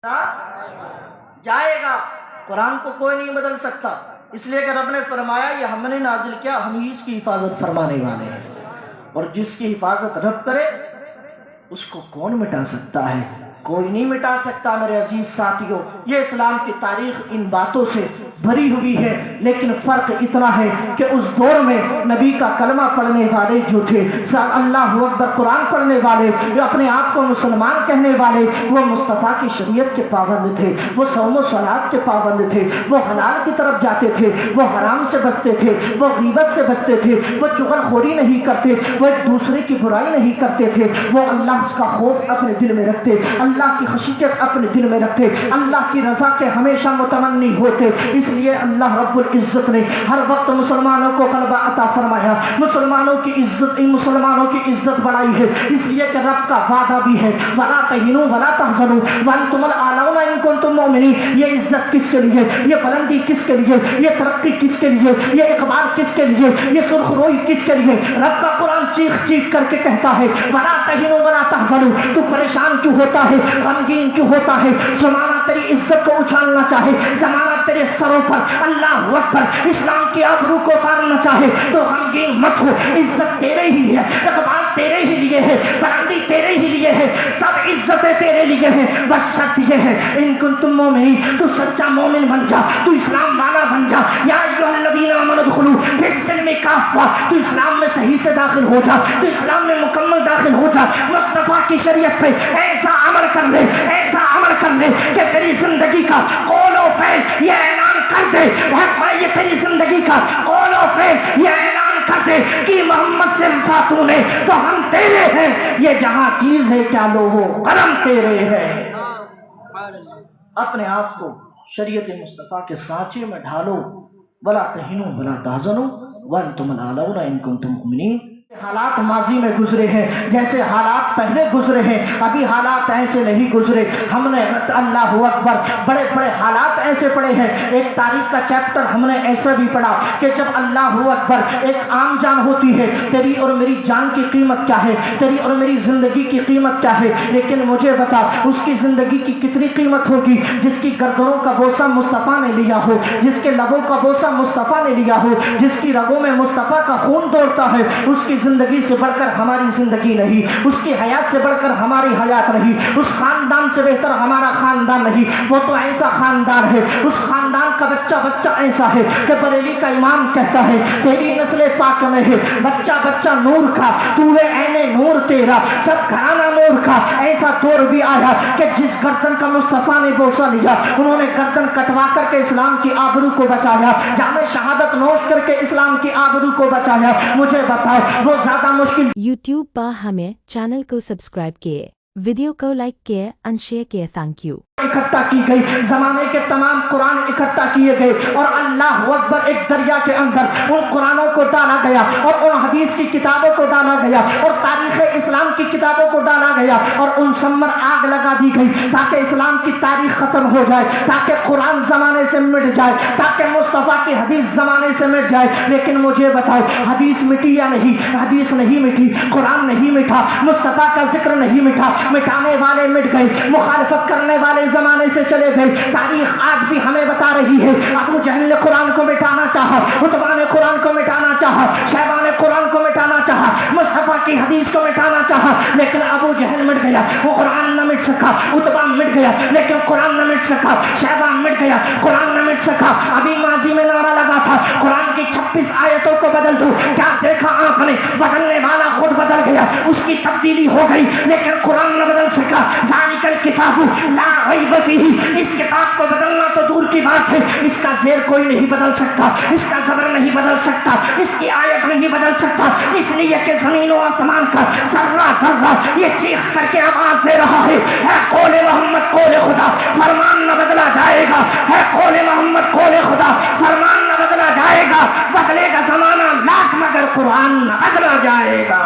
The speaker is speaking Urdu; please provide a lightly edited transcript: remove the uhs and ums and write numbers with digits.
جائے گا۔ قرآن کو کوئی نہیں بدل سکتا، اس لیے کہ رب نے فرمایا یہ ہم نے نازل کیا، ہم ہی اس کی حفاظت فرمانے والے ہیں، اور جس کی حفاظت رب کرے اس کو کون مٹا سکتا ہے؟ کوئی نہیں مٹا سکتا۔ میرے عزیز ساتھیوں، یہ اسلام کی تاریخ ان باتوں سے بھری ہوئی ہے، لیکن فرق اتنا ہے کہ اس دور میں نبی کا کلمہ پڑھنے والے جو تھے، اللہ اکبر قرآن پڑھنے والے، جو اپنے آپ کو مسلمان کہنے والے، وہ مصطفیٰ کی شریعت کے پابند تھے، وہ صوم و صلات کے پابند تھے، وہ حلال کی طرف جاتے تھے، وہ حرام سے بچتے تھے، وہ غیبت سے بچتے تھے، وہ چغل خوری نہیں کرتے، وہ ایک دوسرے کی برائی نہیں کرتے تھے، وہ اللہ کا خوف اپنے دل میں رکھتے، اللہ کی خشیت اپنے دل میں رکھتے، اللہ کی رضا کے ہمیشہ متمنی ہوتے۔ اس لیے اللہ رب العزت نے ہر وقت مسلمانوں کو غلبہ عطا فرمایا، مسلمانوں کی عزت بڑھائی ہے، اس لیے کہ رب کا وعدہ بھی ہے وَلَا تَهِنُوا وَلَا تَحْزَنُوا وَأَنْتُمُ الْأَعْلَوْنَ إِن كُنتُم مُؤْمِنِينَ۔ یہ عزت کس کے لیے، یہ بلندی کس کے لیے، یہ ترقی کس کے لیے، یہ اقبال کس کے لیے، یہ سرخ روئی کس کے لیے؟ رب کا قرآن چیخ چیخ کر کے کہتا ہے وَلَا تَهِنُوا وَلَا تَحْزَنُوا۔ تو پریشان کیوں ہوتا ہے، غمگین کیوں ہوتا ہے؟ زمانہ تیری عزت کو اچھالنا چاہے، زمانہ تیرے سروں پر اللہ اکبر اسلام کی آبرو کو اتارنا چاہے تو غمگین مت ہو، عزت تیرے ہی ہے، اقبال تیرے ہی لیے ہے، بلندی تیرے ہی لیے ہے، سب عزتیں تیرے لیے ہیں، بس شرط یہ ہے ان کنتم مومنین، تو سچا مومن بن جا، تو اسلام والا بن جا۔ یا ایھا الذین آمنوا ادخلوا فی السلم کافہ، تو اسلام میں صحیح سے داخل ہو جا، تو اسلام میں مکمل داخل ہو جا، مصطفیٰ کی شریعت پہ ایسا عمل کر لے، ایسا عمل کر لے کہ تیری زندگی کا قول و فعل یہ اعلان کر دے، یہ تیری زندگی کا قول و فعل یہ اعلان کر دے کہ محمد سے وفاتوں نے تو ہم تیرے ہیں، یہ جہاں چیز ہے کیا لوہو قلم تیرے ہے۔ اپنے آپ کو شریعت مصطفیٰ کے سانچے میں ڈھالو، وَلَا تَهِنُوا وَلَا تَحْزَنُوا وَأَنْتُمُ الْأَعْلَوْنَ إِن كُنتُم مُؤْمِنِينَ۔ حالات ماضی میں گزرے ہیں، جیسے حالات پہلے گزرے ہیں، ابھی حالات ایسے نہیں گزرے۔ ہم نے اللہ اکبر بڑے بڑے حالات ایسے پڑھے ہیں، ایک تاریخ کا چیپٹر ہم نے ایسا بھی پڑھا کہ جب اللہ اکبر ایک عام جان ہوتی ہے، تیری اور میری جان کی قیمت کیا ہے، تیری اور میری زندگی کی قیمت کیا ہے، لیکن مجھے بتا اس کی زندگی کی کتنی قیمت ہوگی جس کی گردنوں کا بوسہ مصطفیٰ نے لیا ہو، جس کے لبوں کا بوسہ مصطفیٰ نے لیا ہو، جس کی رگوں میں مصطفیٰ کا خون دوڑتا ہے۔ اس کی زندگی سے بڑھ کر ہماری زندگی نہیں، اس کی حیات سے بڑھ کر ہماری حیات نہیں، اس خاندان سے بہتر ہمارا خاندان نہیں۔ وہ تو ایسا خاندان ہے، اس خاندان کا بچہ بچہ ایسا ہے کہ بریلی کا امام کہتا ہے تیری نسل پاک میں ہے بچہ بچہ نور کا، تو ہے عین نور تیرا، سب گھرانہ نور کا۔ ایسا دور بھی آیا کہ جس گردن کا مصطفیٰ نے بوسہ لیا، انہوں نے گردن کٹوا کر کے اسلام کی آبرو کو بچایا، جام شہادت نوش کر کے اسلام کی آبرو کو بچایا۔ مجھے بتاؤ وہ زیادہ مشکل یوٹیوب پر ہمیں چینل کو سبسکرائب کیے، ویڈیو کو لائک کیے اور شیئر کیے۔ Thank you. اکٹھا کی گئی، زمانے کے تمام قرآن اکٹھا کیے گئے اور اللہ اکبر ایک دریا کے اندر ان قرآنوں کو ڈالا گیا اور ان حدیث کی کتابوں کو ڈالا گیا اور تاریخ اسلام کی کتابوں کو ڈالا گیا اور ان سمر آگ لگا دی گئی تاکہ اسلام کی تاریخ ختم ہو جائے، تاکہ قرآن زمانے سے مٹ جائے، تاکہ مصطفیٰ کی حدیث زمانے سے مٹ جائے۔ لیکن مجھے بتاؤ حدیث مٹی یا نہیں؟ حدیث نہیں مٹی، قرآن نہیں مٹا، مصطفیٰ کا ذکر نہیں مٹا، مٹانے والے مٹ گئے، مخالفت کرنے والے زمانے سے چلے گئے۔ تاریخ آج بھی ہمیں بتا رہی ہے ابو جہل نے قرآن کو مٹانا چاہا، عتبہ نے قرآن کو مٹانا چاہا، شیبہ نے قرآن کو مٹانا چاہا، مصطفیٰ کی حدیث کو مٹانا چاہا، لیکن ابو جہل مٹ گیا، وہ قرآن نہ مٹ سکا، عتبہ مٹ گیا لیکن قرآن نہ مٹ سکا، شیبہ مٹ گیا قرآن نہ مٹ سکا۔ ابھی ماضی میں نعرہ لگا تھا قرآن کی 26 آیتوں کو بدل دو، کیا دیکھا آپ نے؟ بدلنے والا خود بدل گیا، اس کی تبدیلی ہو گئی لیکن قرآن نہ بدل سکا۔ ذالک الکتاب لا ریب فیہ، اس کتاب کو بدلنا تو دور کی بات ہے، اس کا زیر کوئی نہیں بدل سکتا، اس کا زبر نہیں بدل سکتا، اس کی آیت نہیں بدل سکتا، اس لیے کہ زمین و آسمان کا ذرہ ذرہ یہ چیخ کر کے آواز دے رہا ہے قول محمد قول خدا، فرمان نہ بدلا جائے گا، ہے قول محمد قول خدا، فرمان نہ بدلا جائے گا، بدلے گا زمانہ لاکھ مگر قرآن نہ بدلا جائے گا۔